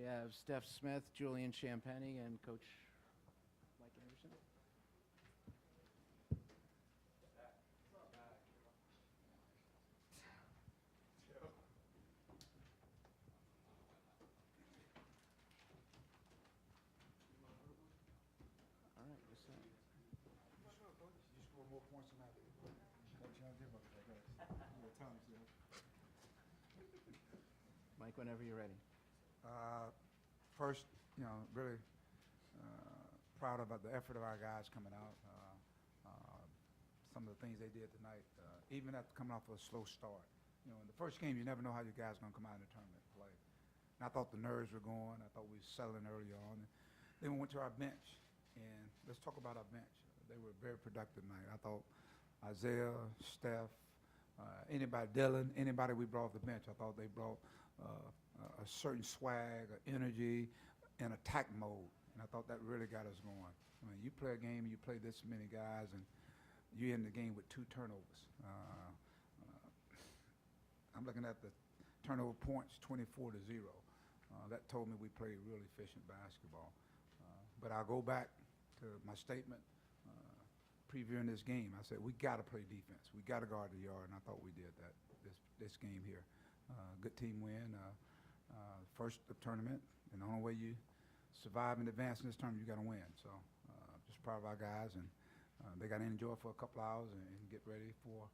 have Steph Smith, Julian Champagny, and Coach Mike Anderson. All right, what's that? You score more points than I did. Mike, whenever you're ready. First, really proud about the effort of our guys coming out. Some of the things they did tonight, even after coming off of a slow start. In the first game, you never know how your guys are going to come out in the tournament and play. And I thought the nerves were going. I thought we were settling early on. And then we went to our bench, and let's talk about our bench. They were very productive tonight. I thought Isaiah, Steph, anybody, Dylan, anybody we brought off the bench, I thought they brought a certain swag, energy, and attack mode. And I thought that really got us going. I mean, you play a game, you play this many guys, and you end the game with 2 turnovers. I'm looking at the turnover points, 24-0. That told me we played really efficient basketball. But I'll go back to my statement previewing this game. I said, we got to play defense. We got to guard the yard, and I thought we did that this game here. Good team win. First of tournament, and the only way you survive and advance in this tournament, you got to win. So just proud of our guys, and they got to enjoy for a couple hours and get ready for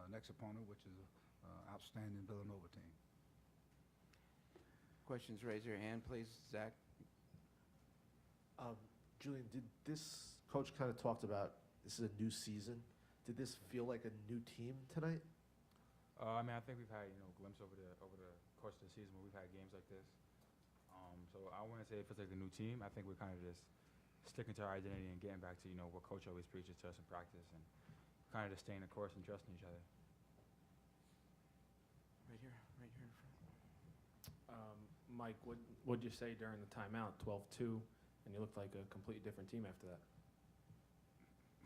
next opponent, which is an outstanding Villanova team. Questions, raise your hand, please. Zach? Julian, did this, Coach kind of talked about this is a new season. Did this feel like a new team tonight? I mean, I think we've had, a glimpse over the course of the season where we've had games like this. So I wouldn't say it feels like a new team. I think we're kind of just sticking to our identity and getting back to, what Coach always preaches to us in practice and kind of just staying the course and trusting each other. Right here in front. Mike, what'd you say during the timeout? 12-2, and you looked like a completely different team after that.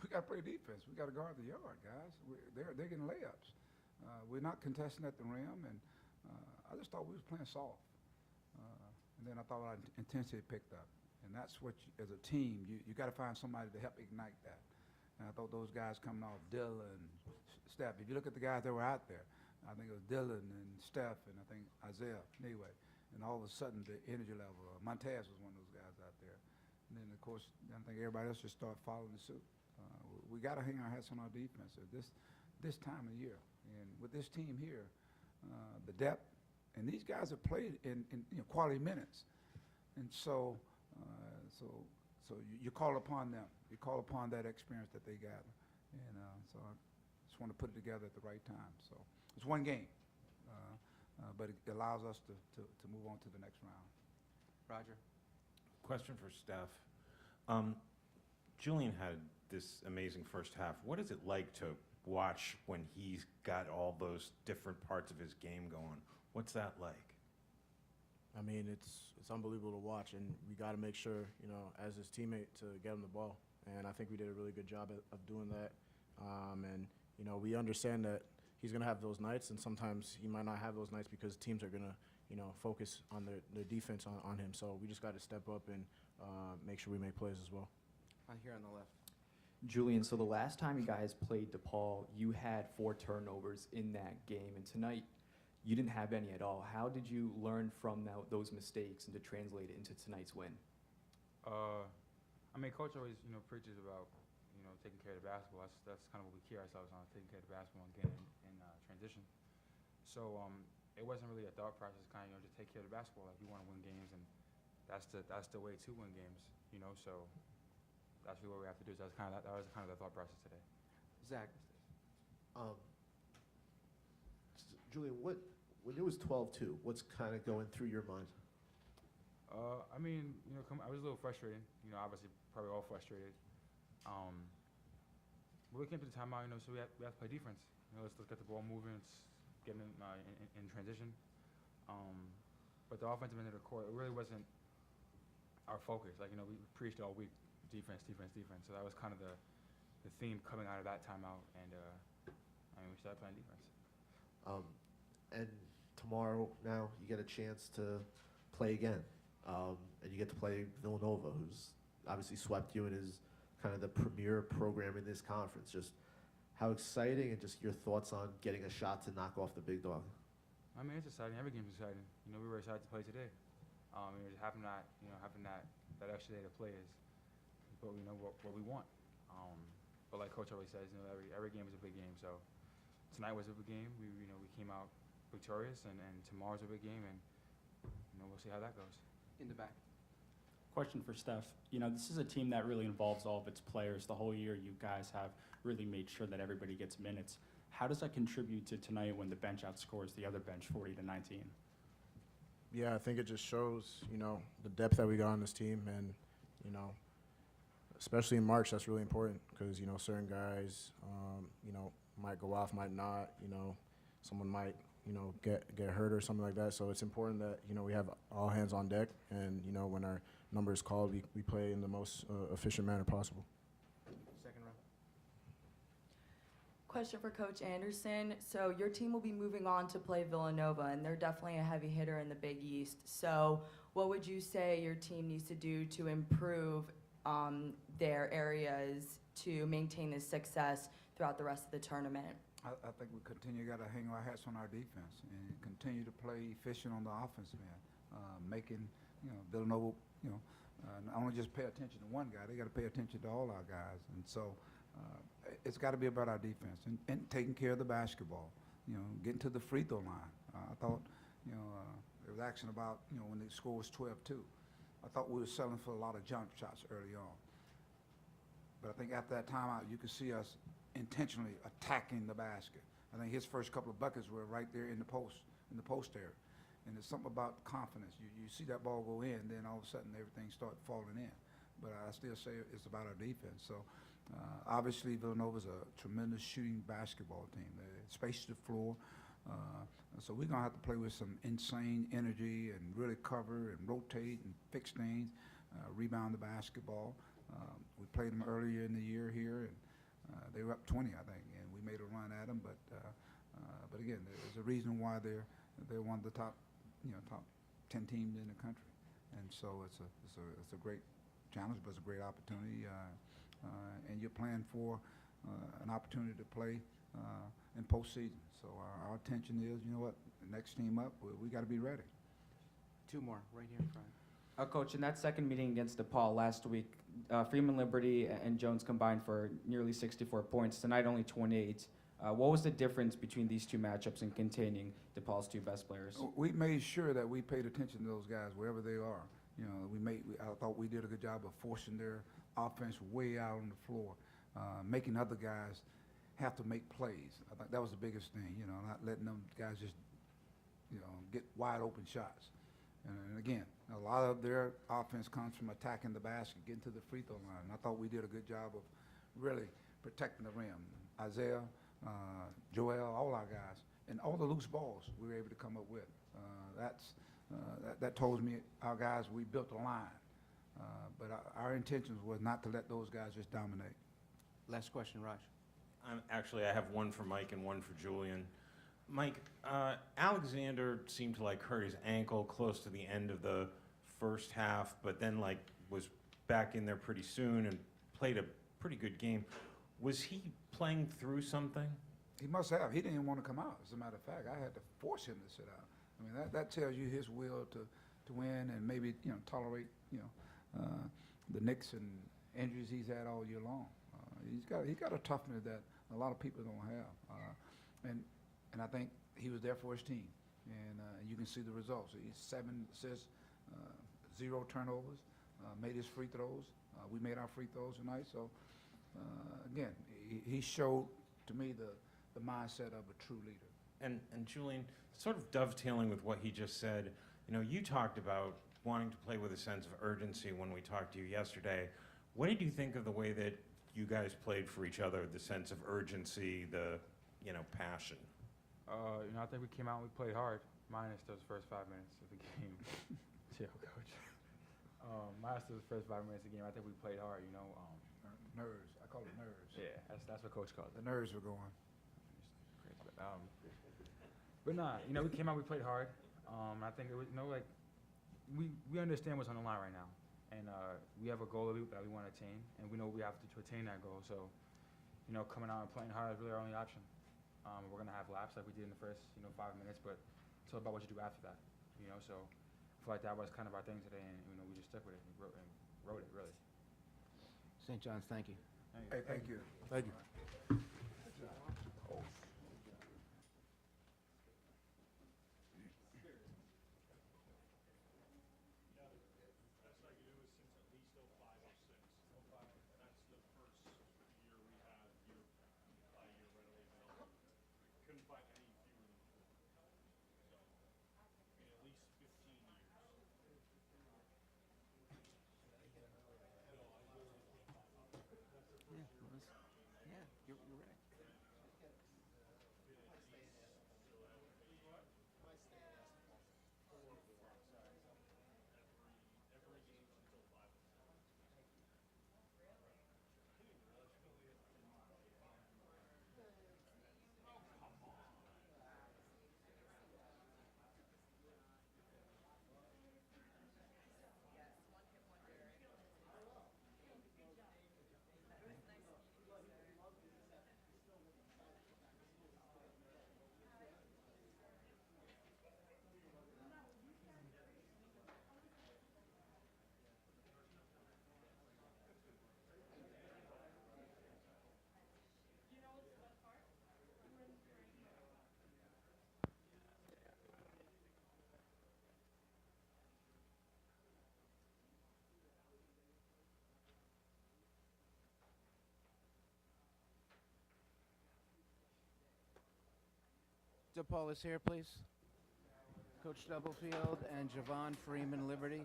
We got to play defense. We got to guard the yard, guys. They're getting layups. We're not contesting at the rim, and I just thought we was playing soft. And then I thought our intensity picked up. And that's what, as a team, you got to find somebody to help ignite that. And I thought those guys coming off, Dylan, Steph, if you look at the guys that were out there, I think it was Dylan and Steph and I think Isaiah, anyway. And all of a sudden, the energy level, Montez was one of those guys out there. And then, of course, I think everybody else just started following suit. We got to hang our hats on our defense at this time of year. And with this team here, the depth, and these guys have played in quality minutes. And so you call upon them. You call upon that experience that they got. And so I just want to put it together at the right time. So it's one game, but it allows us to move on to the next round. Roger? Question for Steph. Julian had this amazing first half. What is it like to watch when he's got all those different parts of his game going? What's that like? I mean, it's unbelievable to watch, and we got to make sure, as his teammate, to get him the ball. And I think we did a really good job of doing that. And we understand that he's going to have those nights, and sometimes he might not have those nights because teams are going to, focus on their defense on him. So we just got to step up and make sure we make plays as well. Here on the left. Julian, so the last time you guys played DePaul, you had 4 turnovers in that game, and tonight you didn't have any at all. How did you learn from those mistakes and to translate it into tonight's win? I mean, Coach always, preaches about, taking care of the basketball. That's kind of what we key ourselves on, taking care of the basketball and getting in transition. So it wasn't really a thought process, kind of, just take care of the basketball. Like, we want to win games, and that's the way to win games, so that's really what we have to do. So that was kind of the thought process today. Zach? Julian, when it was 12-2, what's kind of going through your mind? I mean, I was a little frustrated. Obviously, probably all frustrated. But we came to the timeout, so we have to play defense. Let's get the ball moving. Let's get in transition. But the offensive end of the court, it really wasn't our focus. Like, we preached all week, defense. So that was kind of the theme coming out of that timeout, and we started playing defense. And tomorrow, now you get a chance to play again, and you get to play Villanova, who's obviously swept you and is kind of the premier program in this conference. Just how exciting, and just your thoughts on getting a shot to knock off the big dog. I mean, it's exciting. Every game's exciting. You know, we were excited to play today. Having that extra day to play is what we want. But like Coach always says, you know, every game is a big game. So tonight was a big game. We came out victorious, and tomorrow's a big game, and we'll see how that goes. In the back. Question for Steph. You know, this is a team that really involves all of its players. The whole year, you guys have really made sure that everybody gets minutes. How does that contribute to tonight when the bench outscores the other bench 40-19? Yeah, I think it just shows, the depth that we got on this team, and, especially in March, that's really important because, certain guys, might go off, might not, someone might, get hurt or something like that. So it's important that, we have all hands on deck, and, when our number is called, we play in the most efficient manner possible. Second round. Question for Coach Anderson. So your team will be moving on to play Villanova, and they're definitely a heavy hitter in the Big East. So what would you say your team needs to do to improve their areas to maintain this success throughout the rest of the tournament? I think we got to hang our hats on our defense and continue to play efficient on the offensive end, making, Villanova, not only just pay attention to one guy, they got to pay attention to all our guys. And so it's got to be about our defense and taking care of the basketball, getting to the free throw line. I thought, there was action about, when the score was 12-2. I thought we were selling for a lot of jump shots early on. But I think after that timeout, you could see us intentionally attacking the basket. I think his first couple of buckets were right there in the post area. And there's something about confidence. You see that ball go in, then all of a sudden everything starts falling in. But I still say it's about our defense. So obviously Villanova's a tremendous shooting basketball team. They space the floor. So we're going to have to play with some insane energy and really cover and rotate and fix things, rebound the basketball. We played them earlier in the year here, and they were up 20, I think, and we made a run at them. But again, there's a reason why they're one of the top 10 teams in the country, and so it's a great challenge, but it's a great opportunity, and you're playing for an opportunity to play in postseason. So our attention is, the next team up, we got to be ready. Two more, right here in front. Coach, in that second meeting against DePaul last week, Freeman Liberty and Jones combined for nearly 64 points. Tonight, only 28. What was the difference between these two matchups in containing DePaul's two best players? We made sure that we paid attention to those guys wherever they are. I thought we did a good job of forcing their offense way out on the floor, making other guys have to make plays. I think that was the biggest thing, not letting them guys just, get wide open shots. And again, a lot of their offense comes from attacking the basket, getting to the free throw line. And I thought we did a good job of really protecting the rim. Isaiah, Joel, all our guys, and all the loose balls we were able to come up with. That tells me our guys, we built a line. But our intentions was not to let those guys just dominate. Last question, Raj. Actually, I have one for Mike and one for Julian. Mike, Alexander seemed to hurt his ankle close to the end of the first half, but then was back in there pretty soon and played a pretty good game. Was he playing through something? He must have. He didn't even want to come out. As a matter of fact, I had to force him to sit out. I mean, that tells you his will to win and maybe tolerate the nicks and injuries he's had all year long. He's got a toughness that a lot of people don't have, and I think he was there for his team, and you can see the results. He's 7 assists, 0 turnovers, made his free throws. We made our free throws tonight. So again, he showed to me the mindset of a true leader. And Julian, sort of dovetailing with what he just said, you talked about wanting to play with a sense of urgency when we talked to you yesterday. What did you think of the way that you guys played for each other, the sense of urgency, the passion? I think we came out and we played hard, minus those first 5 minutes of the game. Chill, Coach. Minus those first 5 minutes of the game, I think we played hard. Nerves. I call it nerves. Yeah, that's what Coach calls it. The nerves were going. But nah, we came out, we played hard. I think it was, we understand what's on the line right now, and we have a goal that we want to attain, and we know we have to attain that goal. So, you know, coming out and playing hard is really our only option. We're gonna have laps like we did in the first, 5 minutes, but it's all about what you do after that. So I feel like that was kind of our thing today, and we just stuck with it and wrote it really. St. John's, thank you. Hey, thank you. Thank you. Yeah, you're right. DePaul is here, please. Coach Stubblefield and Javon Freeman Liberty.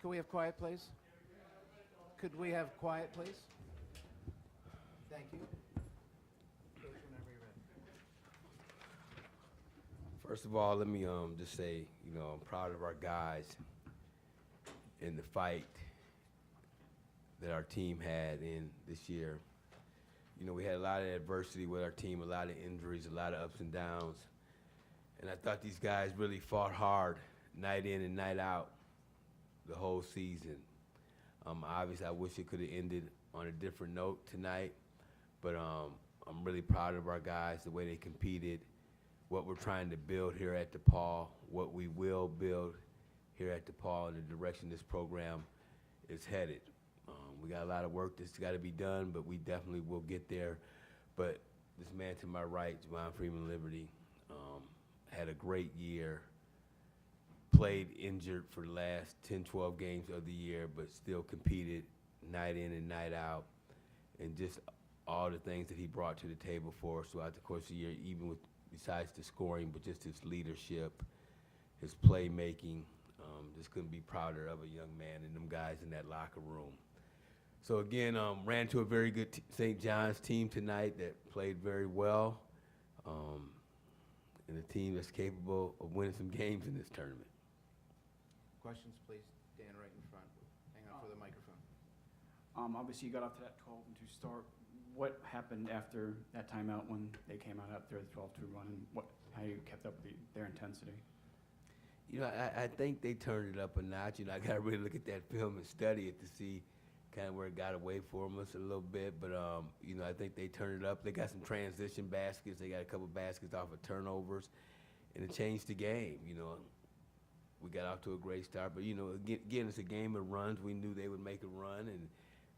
Could we have quiet, please? Could we have quiet, please? Thank you. Coach, whenever you're ready. First of all, let me just say, I'm proud of our guys in the fight that our team had in this year. We had a lot of adversity with our team, a lot of injuries, a lot of ups and downs. And I thought these guys really fought hard, night in and night out, the whole season. Obviously, I wish it could have ended on a different note tonight, but I'm really proud of our guys, the way they competed, what we're trying to build here at DePaul, what we will build here at DePaul, and the direction this program is headed. We got a lot of work that's got to be done, but we definitely will get there. But this man to my right, Javon Freeman Liberty, had a great year, played injured for the last 10, 12 games of the year, but still competed night in and night out, and just all the things that he brought to the table for us throughout the course of the year, even with besides the scoring, but just his leadership, his playmaking. Just couldn't be prouder of a young man and them guys in that locker room. So again, ran to a very good St. John's team tonight that played very well, and a team that's capable of winning some games in this tournament. Questions, please. Dan, right in front. Hang on for the microphone. Obviously, you got off to that 12-2 start. What happened after that timeout when they came out after the 12-2 run, and how you kept up their intensity? I think they turned it up a notch. I got to really look at that film and study it to see kind of where it got away from us a little bit. But, I think they turned it up. They got some transition baskets. They got a couple baskets off of turnovers, and it changed the game. We got off to a great start. But, again, it's a game of runs. We knew they would make a run, and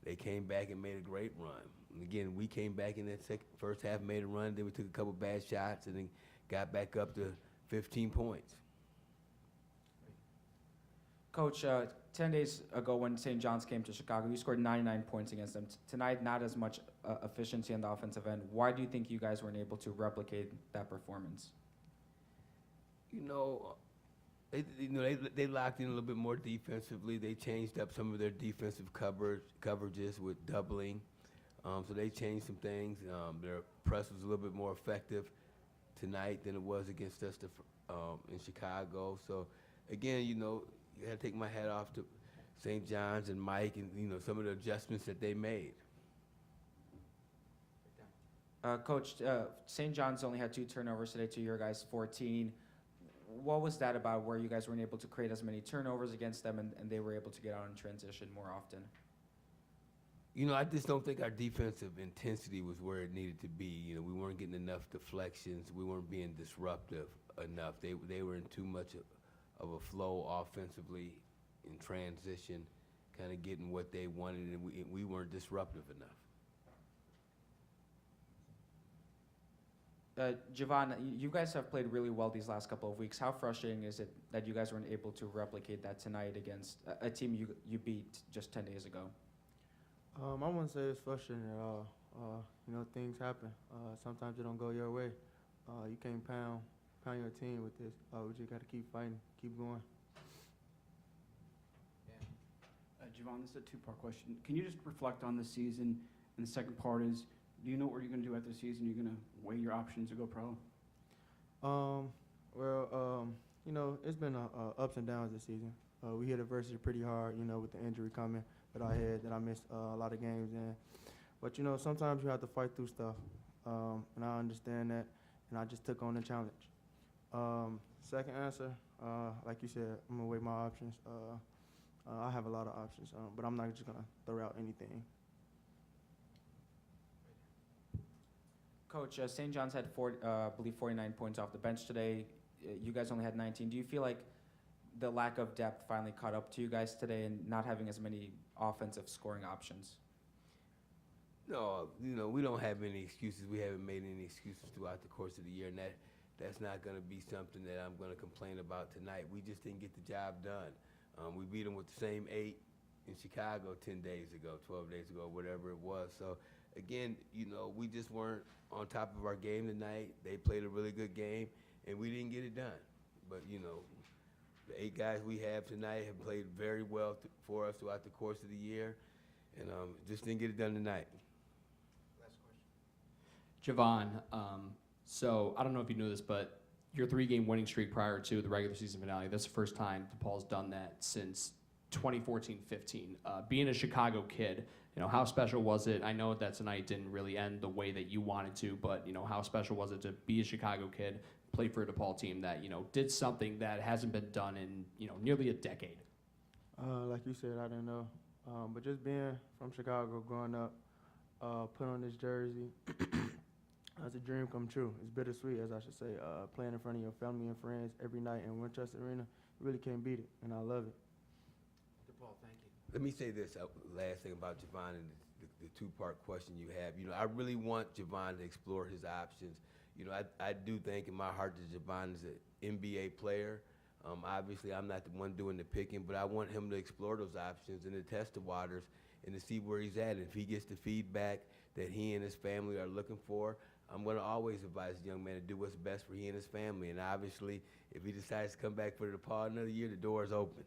they came back and made a great run. And, again, we came back in that first half, made a run. Then we took a couple bad shots and then got back up to 15 points. Coach, 10 days ago when St. John's came to Chicago, you scored 99 points against them. Tonight, not as much efficiency on the offensive end. Why do you think you guys weren't able to replicate that performance? They locked in a little bit more defensively. They changed up some of their defensive coverages with doubling. So they changed some things. Their press was a little bit more effective tonight than it was against us in Chicago. So, again, you got to take my hat off to St. John's and Mike and, some of the adjustments that they made. Coach, St. John's only had 2 turnovers today to your guys' 14. what was that about where you guys weren't able to create as many turnovers against them and they were able to get out in transition more often? You know, I just don't think our defensive intensity was where it needed to be. You know, we weren't getting enough deflections. We weren't being disruptive enough. They were in too much of a flow offensively in transition, kind of getting what they wanted, and we weren't disruptive enough. Javon, you guys have played really well these last couple of weeks. How frustrating is it that you guys weren't able to replicate that tonight against a team you beat just 10 days ago? I wouldn't say it's frustrating at all. You know, things happen. Sometimes it don't go your way. You can't pound your team with this. We just got to keep fighting, keep going. Javon, this is a two-part question. Can you just reflect on the season? And the second part is, do you know what you're going to do after the season? You're going to weigh your options to go pro? You know, it's been ups and downs this season. We hit adversity pretty hard, you know, with the injury coming that I had, that I missed a lot of games in. But, you know, sometimes you have to fight through stuff, and I understand that, and I just took on the challenge. Second answer, like you said, I'm going to weigh my options. I have a lot of options, but I'm not just going to throw out anything. Coach, St. John's had, I believe, 49 points off the bench today. You guys only had 19. Do you feel like the lack of depth finally caught up to you guys today and not having as many offensive scoring options? No, you know, we don't have any excuses. We haven't made any excuses throughout the course of the year, and that's not going to be something that I'm going to complain about tonight. We just didn't get the job done. We beat them with the same 8 in Chicago 10 days ago, 12 days ago, whatever it was. So, again, you know, we just weren't on top of our game tonight. They played a really good game, and we didn't get it done. But, you know, the 8 guys we have tonight have played very well for us throughout the course of the year, and just didn't get it done tonight. Javon, so I don't know if you knew this, but your 3-game winning streak prior to the regular season finale, that's the first time DePaul's done that since 2014-15. Being a Chicago kid, you know, how special was it? I know that tonight didn't really end the way that you wanted to, but, you know, how special was it to be a Chicago kid, play for a DePaul team that, you know, did something that hasn't been done in, you know, nearly a decade? Like you said, I didn't know. But just being from Chicago, growing up, put on this jersey, that's a dream come true. It's bittersweet, as I should say. Playing in front of your family and friends every night in Winchester Arena, you really can't beat it, and I love it. DePaul, thank you. Let me say this last thing about Javon and the two-part question you have. You know, I really want Javon to explore his options. You know, I do think in my heart that Javon is an NBA player. Obviously, I'm not the one doing the picking, but I want him to explore those options and to test the waters and to see where he's at. And if he gets the feedback that he and his family are looking for, I'm going to always advise the young man to do what's best for he and his family. And obviously, if he decides to come back for DePaul another year, the door is open.